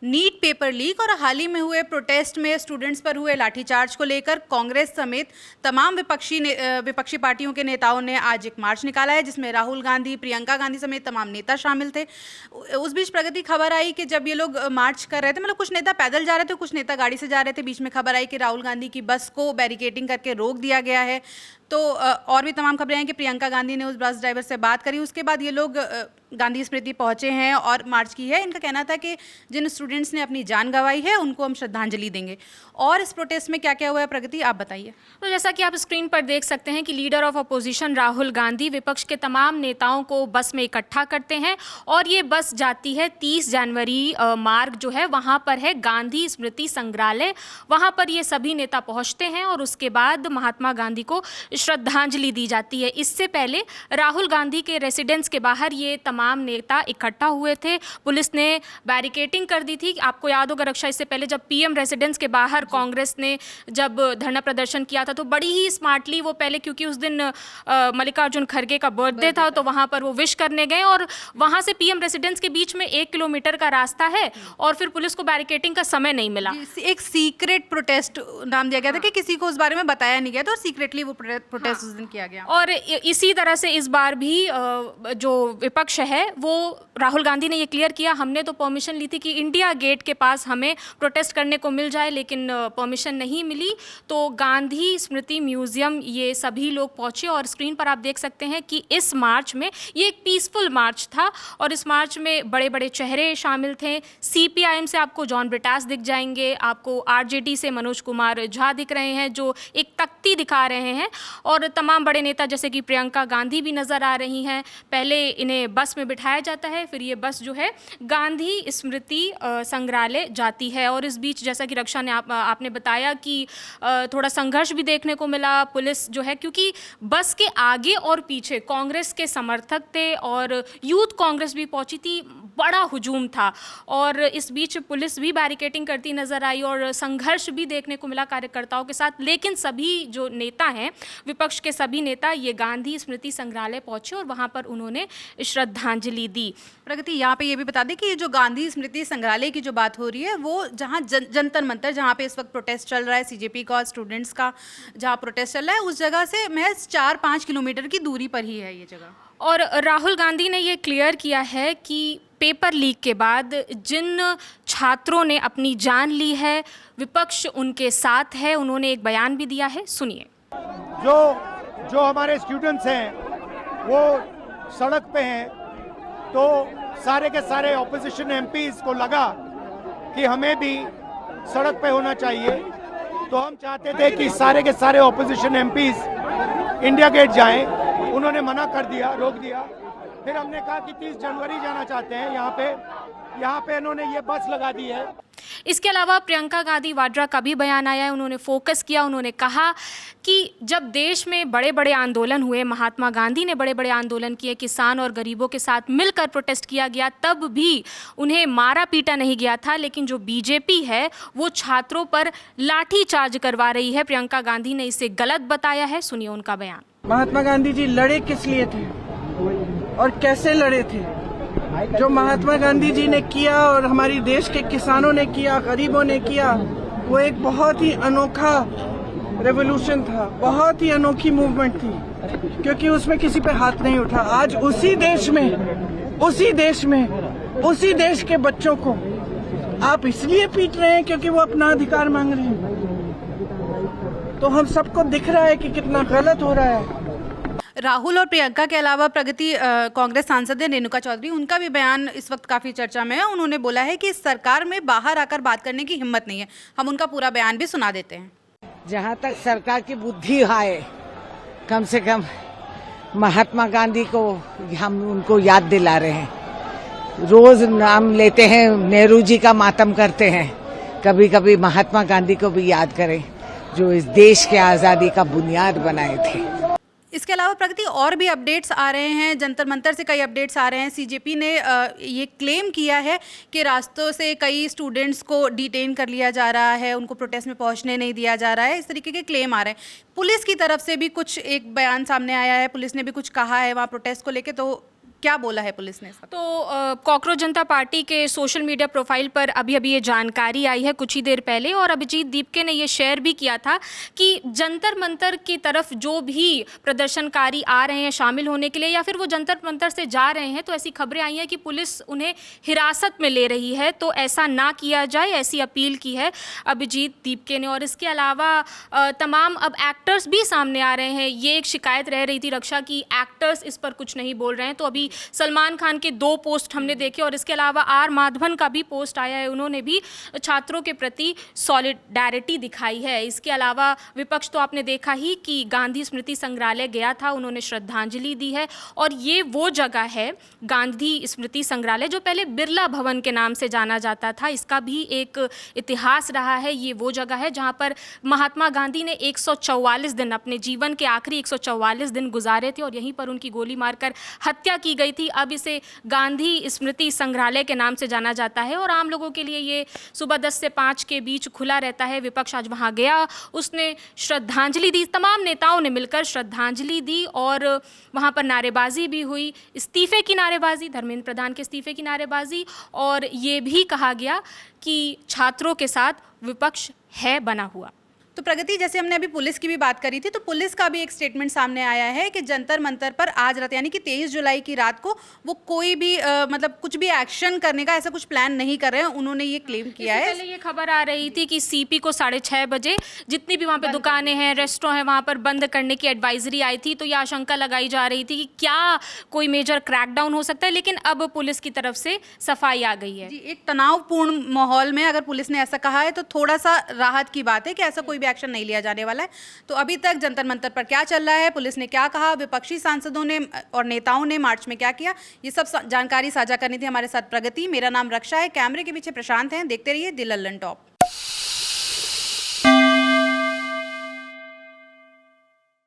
NEET paper leak और हाल ही में हुए प्रोटेस्ट में स्टूडेंट्स पर हुए लाठीचार्ज को लेकर कांग्रेस समेत तमाम विपक्षी पार्टियों के नेताओं ने आज एक मार्च निकाला है, जिसमें राहुल गांधी, प्रियंका गांधी समेत तमाम नेता शामिल थे। उस बीच प्रगति खबर आई कि जब ये लोग मार्च कर रहे थे, मतलब कुछ नेता पैदल जा रहे थे, कुछ नेता गाड़ी से जा रहे थे, बीच में खबर आई कि राहुल गांधी की बस को बैरिकेडिंग करके रोक दिया गया है। तो और भी तमाम खबरें हैं कि प्रियंका गांधी ने उस बस ड्राइवर से बात करी। उसके बाद ये लोग गांधी स्मृति पहुंचे हैं और मार्च की है। इनका कहना था कि जिन स्टूडेंट्स ने अपनी जान गंवाई है उनको हम श्रद्धांजलि देंगे। और इस प्रोटेस्ट में क्या क्या हुआ है, प्रगति आप बताइए। तो जैसा कि आप स्क्रीन पर देख सकते हैं कि leader of opposition Rahul Gandhi विपक्ष के तमाम नेताओं को बस में इकट्ठा करते हैं और ये बस जाती है 30 जनवरी मार्ग जो है वहाँ पर है गांधी स्मृति संग्रहालय। वहाँ पर ये सभी नेता पहुँचते हैं और उसके बाद महात्मा गांधी को श्रद्धांजलि दी जाती है। इससे पहले राहुल गांधी के रेसिडेंस के बाहर ये तमाम नेता इकट्ठा हुए थे। पुलिस ने बैरिकेडिंग कर दी थी। आपको याद होगा रक्षा, इससे पहले जब पीएम रेसिडेंस के बाहर कांग्रेस ने जब धरना प्रदर्शन किया था तो बड़ी ही स्मार्टली वो पहले, क्योंकि उस दिन मल्लिकार्जुन खड़गे का बर्थडे था, तो वहाँ पर वो विश करने गए और वहाँ से पीएम रेसिडेंस के बीच में 1 किलोमीटर का रास्ता है और फिर पुलिस को बैरिकेडिंग का समय नहीं मिला। एक सीक्रेट प्रोटेस्ट नाम दिया गया था कि किसी को उस बारे में बताया नहीं गया था और सीक्रेटली वो प्रोटेस्ट उस दिन किया गया। और इसी तरह से इस बार भी जो विपक्ष है वो राहुल गांधी ने ये क्लियर किया, हमने तो परमिशन ली थी कि इंडिया गेट के पास हमें प्रोटेस्ट करने को मिल जाए, लेकिन परमिशन नहीं मिली। तो गांधी स्मृति म्यूजियम ये सभी लोग पहुंचे और स्क्रीन पर आप देख सकते हैं कि इस मार्च में ये एक पीसफुल मार्च था और इस मार्च में बड़े बड़े चेहरे शामिल थे। सीपीआईएम से आपको जॉन ब्रिटास दिख जाएंगे, आपको आरजेडी से मनोज कुमार झा दिख रहे हैं जो एक तख्ती दिखा रहे हैं और तमाम बड़े नेता जैसे कि प्रियंका गांधी भी नज़र आ रही हैं। पहले इन्हें बस में बिठाया जाता है, फिर ये बस जो है गांधी स्मृति संग्रहालय जाती है। और इस बीच जैसा कि रक्षा ने आपने बताया कि थोड़ा संघर्ष भी देखने को मिला। पुलिस जो है, क्योंकि बस के आगे और पीछे कांग्रेस के समर्थक थे और यूथ कांग्रेस भी पहुंची थी, बड़ा हुजूम था और इस बीच पुलिस भी बैरिकेडिंग करती नजर आई और संघर्ष भी देखने को मिला कार्यकर्ताओं के साथ। लेकिन सभी जो नेता हैं, विपक्ष के सभी नेता ये गांधी स्मृति संग्रहालय पहुंचे और वहां पर उन्होंने श्रद्धांजलि दी। प्रगति, यहाँ पे ये भी बता दें कि ये जो गांधी स्मृति संग्रहालय की जो बात हो रही है वो जहाँ जंतर मंतर, जहाँ पे इस वक्त प्रोटेस्ट चल रहा है, सीजेपी का स्टूडेंट्स का जहाँ प्रोटेस्ट चल रहा है, उस जगह से महज 4-5 किलोमीटर की दूरी पर ही है ये जगह। और राहुल गांधी ने ये क्लियर किया है कि पेपर लीक के बाद जिन छात्रों ने अपनी जान ली है, विपक्ष उनके साथ है। उन्होंने एक बयान भी दिया है, सुनिए। जो हमारे स्टूडेंट्स हैं वो सड़क पे हैं, तो सारे के सारे ऑपोजिशन एमपीज को लगा कि हमें भी सड़क पे होना चाहिए। तो हम चाहते थे कि सारे के सारे ऑपोजिशन एमपीज इंडिया गेट जाएं, उन्होंने मना कर दिया, रोक दिया। फिर हमने कहा कि 30 जनवरी जाना चाहते हैं, यहाँ पे इन्होंने ये बस लगा दी है। इसके अलावा प्रियंका गांधी वाड्रा का भी बयान आया है। उन्होंने फोकस किया, उन्होंने कहा कि जब देश में बड़े बड़े आंदोलन हुए, महात्मा गांधी ने बड़े बड़े आंदोलन किए, किसान और गरीबों के साथ मिलकर प्रोटेस्ट किया गया, तब भी उन्हें मारा पीटा नहीं गया था। लेकिन जो बीजेपी है वो छात्रों पर लाठी चार्ज करवा रही है। प्रियंका गांधी ने इसे गलत बताया है, सुनिए उनका बयान। महात्मा गांधी जी लड़े किस लिए थे और कैसे लड़े थे? जो महात्मा गांधी जी ने किया और हमारी देश के किसानों ने किया, गरीबों ने किया, वो एक बहुत ही अनोखा रेवोल्यूशन था, बहुत ही अनोखी मूवमेंट थी, क्योंकि उसमें किसी पे हाथ नहीं उठा। आज उसी देश के बच्चों को आप इसलिए पीट रहे हैं क्योंकि वो अपना अधिकार मांग रहे हैं। तो हम सबको दिख रहा है कि कितना गलत हो रहा है। राहुल और प्रियंका के अलावा प्रगति कांग्रेस सांसद है रेणुका चौधरी, उनका भी बयान इस वक्त काफ़ी चर्चा में है। उन्होंने बोला है कि सरकार में बाहर आकर बात करने की हिम्मत नहीं है। हम उनका पूरा बयान भी सुना देते हैं। जहाँ तक सरकार की बुद्धि है, कम से कम महात्मा गांधी को हम उनको याद दिला रहे हैं। रोज नाम लेते हैं, नेहरू जी का मातम करते हैं, कभी कभी महात्मा गांधी को भी याद करें जो इस देश के आज़ादी का बुनियाद बनाए थे। इसके अलावा प्रगति और भी अपडेट्स आ रहे हैं, जंतर मंतर से कई अपडेट्स आ रहे हैं। सीजेपी ने ये क्लेम किया है कि रास्तों से कई स्टूडेंट्स को डिटेन कर लिया जा रहा है, उनको प्रोटेस्ट में पहुंचने नहीं दिया जा रहा है, इस तरीके के क्लेम आ रहे हैं। पुलिस की तरफ से भी कुछ एक बयान सामने आया है, पुलिस ने भी कुछ कहा है वहाँ प्रोटेस्ट को लेके, तो क्या बोला है पुलिस ने? तो कॉकरोच जनता पार्टी के सोशल मीडिया प्रोफाइल पर अभी अभी ये जानकारी आई है कुछ ही देर पहले, और अभिजीत दीपके ने ये शेयर भी किया था कि जंतर मंतर की तरफ जो भी प्रदर्शनकारी आ रहे हैं शामिल होने के लिए, या फिर वो जंतर मंतर से जा रहे हैं, तो ऐसी खबरें आई हैं कि पुलिस उन्हें हिरासत में ले रही है, तो ऐसा ना किया जाए, ऐसी अपील की है अभिजीत दीपके ने। और इसके अलावा तमाम अब एक्टर्स भी सामने आ रहे हैं। ये एक शिकायत रह रही थी रक्षा की, एक्टर्स इस पर कुछ नहीं बोल रहे हैं, तो अभी सलमान खान के 2 पोस्ट हमने देखे, और इसके अलावा आर माधवन का भी पोस्ट आया है, उन्होंने भी छात्रों के प्रति सॉलिडारिटी दिखाई है। इसके अलावा विपक्ष तो आपने देखा ही कि गांधी स्मृति संग्रहालय गया था, उन्होंने श्रद्धांजलि दी है, और ये वो जगह है गांधी स्मृति संग्रहालय जो पहले बिरला भवन के नाम से जाना जाता था, इसका भी एक इतिहास रहा है। ये वो जगह है जहाँ पर महात्मा गांधी ने 144 दिन, अपने जीवन के आखिरी 144 दिन गुजारे थे, और यहीं पर उनकी गोली मारकर हत्या की गई थी। अब इसे गांधी स्मृति संग्रहालय के नाम से जाना जाता है, और आम लोगों के लिए ये सुबह 10 से 5 के बीच खुला रहता है। विपक्ष आज वहाँ गया, उसने श्रद्धांजलि दी, तमाम नेताओं ने मिलकर श्रद्धांजलि दी, और वहाँ पर नारेबाजी भी हुई, इस्तीफे की नारेबाजी, धर्मेंद्र प्रधान के इस्तीफे की नारेबाजी, और ये भी कहा गया कि छात्रों के साथ विपक्ष है बना हुआ। तो प्रगति, जैसे हमने अभी पुलिस की भी बात करी थी, तो पुलिस का भी एक स्टेटमेंट सामने आया है कि जंतर मंतर पर आज रात यानी कि 23 जुलाई की रात को वो कोई भी मतलब कुछ भी एक्शन करने का ऐसा कुछ प्लान नहीं कर रहे हैं, उन्होंने ये क्लेम किया है। पहले ये खबर आ रही थी कि सीपी को 6:30 बजे जितनी भी वहाँ पे दुकानें हैं, रेस्टोरेंट हैं, वहाँ पर बंद करने की एडवाइजरी आई थी, तो ये आशंका लगाई जा रही थी कि क्या कोई मेजर क्रैकडाउन हो सकता है, लेकिन अब पुलिस की तरफ से सफाई आ गई है। जी, एक तनावपूर्ण माहौल में अगर पुलिस ने ऐसा कहा है तो थोड़ा सा राहत की बात है कि ऐसा कोई भी एक्शन नहीं लिया जाने वाला है। तो अभी तक जंतर मंतर पर क्या चल रहा है, पुलिस ने क्या कहा, विपक्षी सांसदों ने और नेताओं ने मार्च में क्या किया, ये सब जानकारी साझा करनी थी हमारे साथ प्रगति। मेरा नाम रक्षा है, कैमरे के पीछे प्रशांत हैं। देखते रहिए द लल्लन टॉप।